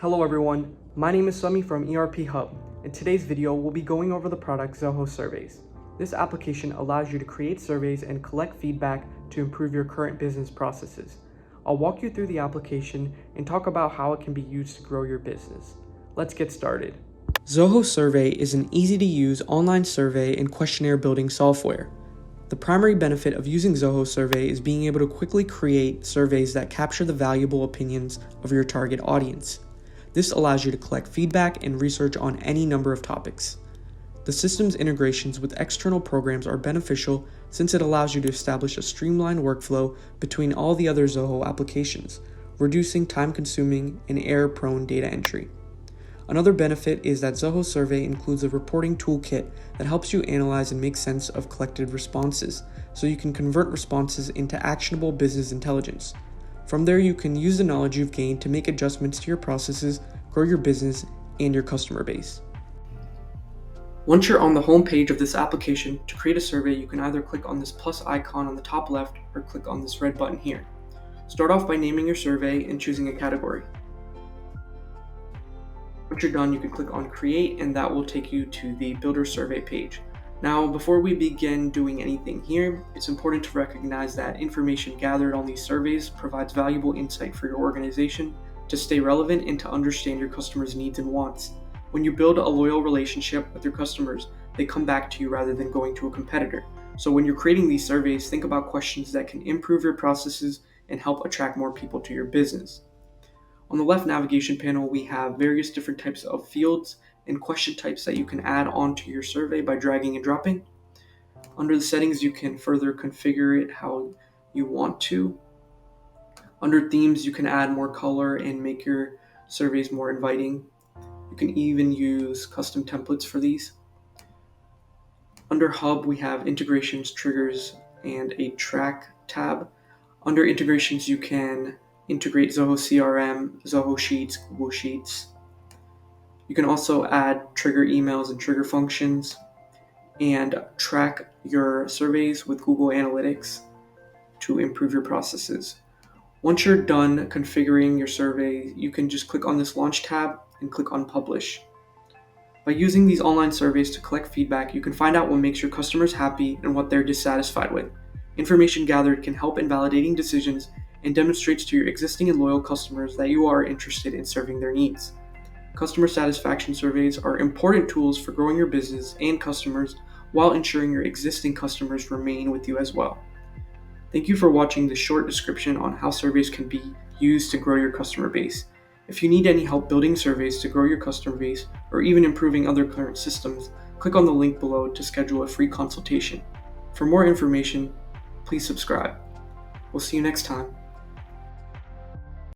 Hello everyone, my name is Sami from ERP Hub. In today's video, we'll be going over the product Zoho Surveys. This application allows you to create surveys and collect feedback to improve your current business processes. I'll walk you through the application and talk about how it can be used to grow your business. Let's get started. Zoho Survey is an easy-to-use online survey and questionnaire building software. The primary benefit of using Zoho Survey is being able to quickly create surveys that capture the valuable opinions of your target audience. This allows you to collect feedback and research on any number of topics. The system's integrations with external programs are beneficial since it allows you to establish a streamlined workflow between all the other Zoho applications, reducing time-consuming and error-prone data entry. Another benefit is that Zoho Survey includes a reporting toolkit that helps you analyze and make sense of collected responses, so you can convert responses into actionable business intelligence. From there, you can use the knowledge you've gained to make adjustments to your processes, grow your business, and your customer base. Once you're on the home page of this application, to create a survey, you can either click on this plus icon on the top left or click on this red button here. Start off by naming your survey and choosing a category. Once you're done, you can click on Create, and that will take you to the Builder Survey page. Now, before we begin doing anything here, it's important to recognize that information gathered on these surveys provides valuable insight for your organization to stay relevant and to understand your customers' needs and wants. When you build a loyal relationship with your customers, they come back to you rather than going to a competitor. So when you're creating these surveys, think about questions that can improve your processes and help attract more people to your business. On the left navigation panel, we have various different types of fields and question types that you can add onto your survey by dragging and dropping. Under the settings, you can further configure it how you want to. Under themes, you can add more color and make your surveys more inviting. You can even use custom templates for these. Under Hub, we have integrations, triggers, and a track tab. Under integrations, you can integrate Zoho CRM, Zoho Sheets, Google Sheets. You can also add trigger emails and trigger functions and track your surveys with Google Analytics to improve your processes. Once you're done configuring your survey, you can just click on this Launch tab and click on Publish. By using these online surveys to collect feedback, you can find out what makes your customers happy and what they're dissatisfied with. Information gathered can help in validating decisions and demonstrates to your existing and loyal customers that you are interested in serving their needs. Customer satisfaction surveys are important tools for growing your business and customers while ensuring your existing customers remain with you as well. Thank you for watching this short description on how surveys can be used to grow your customer base. If you need any help building surveys to grow your customer base or even improving other current systems, click on the link below to schedule a free consultation. For more information, please subscribe. We'll see you next time.